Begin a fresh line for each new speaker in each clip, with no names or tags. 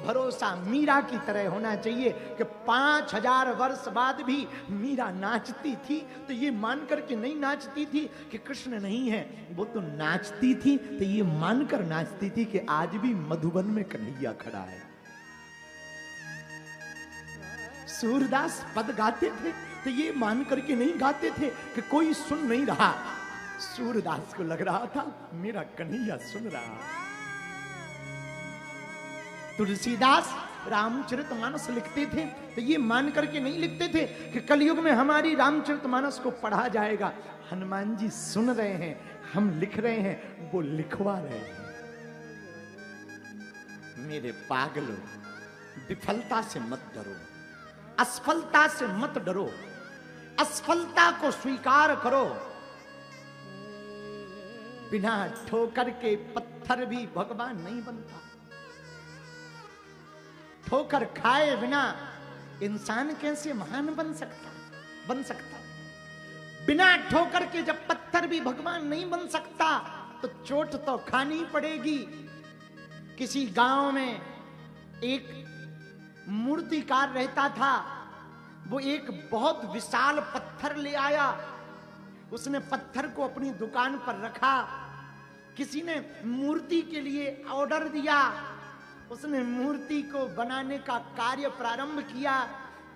भरोसा मीरा की तरह होना चाहिए कि 5000 वर्ष बाद भी मीरा नाचती थी तो ये मानकर के नहीं नाचती थी कि कृष्ण नहीं है, वो तो नाचती थी तो ये मानकर नाचती थी कि आज भी मधुबन में कन्हैया खड़ा है। सूरदास पद गाते थे तो ये मान करके नहीं गाते थे कि कोई सुन नहीं रहा। सूरदास को लग रहा था मेरा कन्हैया सुन रहा। तुलसीदास रामचरितमानस लिखते थे तो ये मान करके नहीं लिखते थे कि कलयुग में हमारी रामचरितमानस को पढ़ा जाएगा। हनुमान जी सुन रहे हैं, हम लिख रहे हैं, वो लिखवा रहे हैं। मेरे पागलों, विफलता से मत डरो, असफलता से मत डरो, असफलता को स्वीकार करो। बिना ठोकर के पत्थर भी भगवान नहीं बनता। ठोकर खाए बिना इंसान कैसे महान बन सकता। बिना ठोकर के जब पत्थर भी भगवान नहीं बन सकता तो चोट तो खानी पड़ेगी। किसी गांव में एक मूर्तिकार रहता था, वो एक बहुत विशाल पत्थर ले आया। उसने पत्थर को अपनी दुकान पर रखा। किसी ने मूर्ति के लिए ऑर्डर दिया, उसने मूर्ति को बनाने का कार्य प्रारंभ किया।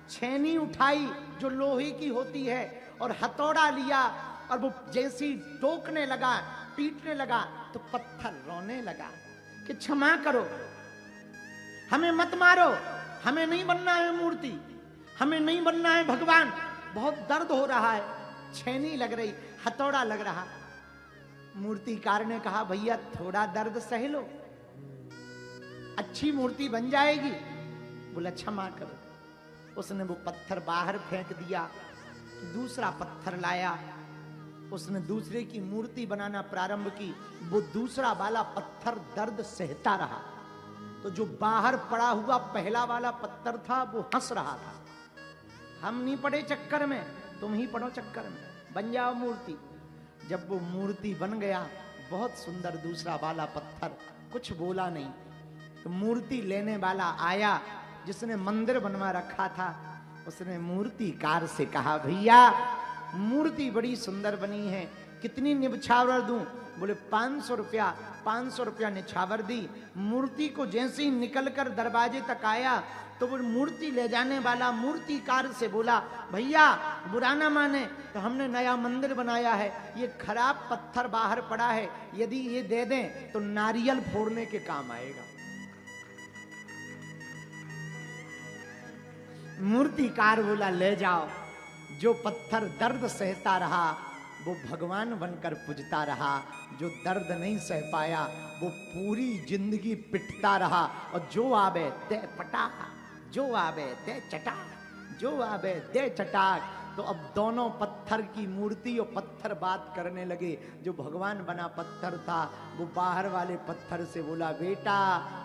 छेनी उठाई जो लोहे की होती है और हथौड़ा लिया और वो जैसी टोकने लगा, पीटने लगा तो पत्थर रोने लगा कि क्षमा करो, हमें मत मारो, हमें नहीं बनना है मूर्ति, हमें नहीं बनना है भगवान, बहुत दर्द हो रहा है, छेनी लग रही, हथौड़ा लग रहा। मूर्तिकार ने कहा भैया थोड़ा दर्द सह लो, अच्छी मूर्ति बन जाएगी। बोला क्षमा करो। उसने वो पत्थर बाहर फेंक दिया, दूसरा पत्थर लाया, उसने दूसरे की मूर्ति बनाना प्रारंभ की। वो दूसरा वाला पत्थर दर्द सहता रहा तो जो बाहर पड़ा हुआ पहला वाला पत्थर था वो हंस रहा था, हम नहीं पड़े चक्कर में, तुम ही पड़ो चक्कर में, बन जाओ मूर्ति। जब वो मूर्ति बन गया, बहुत सुंदर दूसरा वाला पत्थर, कुछ बोला नहीं। तो मूर्ति लेने वाला आया जिसने मंदिर बनवा रखा था, उसने मूर्तिकार से कहा भैया मूर्ति बड़ी सुंदर बनी है, कितनी निछावर दूं? बोले 500 रुपया। 500 रुपया निछावर दी। मूर्ति को जैसे ही निकलकर दरवाजे तक आया तो वो मूर्ति ले जाने वाला मूर्तिकार से बोला भैया बुरा ना माने तो हमने नया मंदिर बनाया है, ये खराब पत्थर बाहर पड़ा है, यदि ये दे दें तो नारियल फोड़ने के काम आएगा। मूर्तिकार बोला ले जाओ। जो पत्थर दर्द सहता रहा वो भगवान बनकर पूजता रहा, जो दर्द नहीं सह पाया वो पूरी जिंदगी पिटता रहा। और जो आवे दे पटा, जो आवे दे चटा, जो आवे दे चटाक। तो अब दोनों पत्थर की मूर्ति और पत्थर बात करने लगे। जो भगवान बना पत्थर था वो बाहर वाले पत्थर से बोला बेटा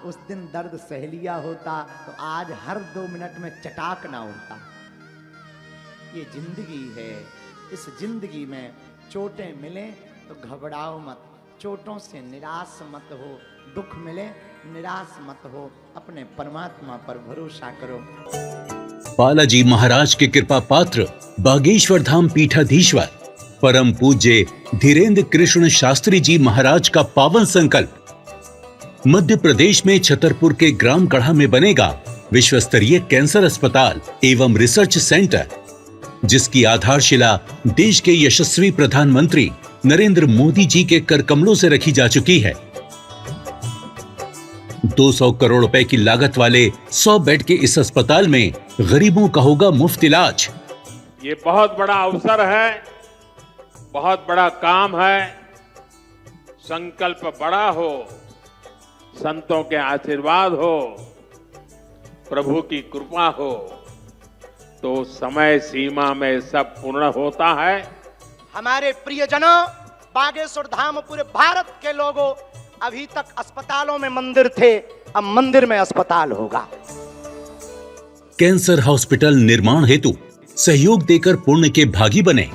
उस दिन दर्द सह लिया होता तो आज हर 2 मिनट में चटाक ना होता। ये जिंदगी है, इस जिंदगी में चोटें मिले तो घबराओ मत, चोटों से निराश मत हो, दुख मिले निराश मत हो, अपने परमात्मा पर भरोसा करो।
बालाजी महाराज के कृपा पात्र बागेश्वर धाम पीठाधीश्वर परम पूज्य धीरेन्द्र कृष्ण शास्त्री जी महाराज का पावन संकल्प। मध्य प्रदेश में छतरपुर के ग्राम गढ़ा में बनेगा विश्व स्तरीय कैंसर अस्पताल एवं रिसर्च सेंटर, जिसकी आधारशिला देश के यशस्वी प्रधानमंत्री नरेंद्र मोदी जी के कर कमलों से रखी जा चुकी है। 200 करोड़ रुपए की लागत वाले 100 बेड के इस अस्पताल में गरीबों का होगा मुफ्त इलाज।
ये बहुत बड़ा अवसर है, बहुत बड़ा काम है। संकल्प बड़ा हो, संतों के आशीर्वाद हो, प्रभु की कृपा हो तो समय सीमा में सब पूर्ण होता है।
हमारे प्रियजनों, बागेश्वर धाम पूरे भारत के लोगों, अभी तक अस्पतालों में मंदिर थे, अब मंदिर में अस्पताल होगा।
कैंसर हॉस्पिटल निर्माण हेतु सहयोग देकर पुण्य के भागी बने।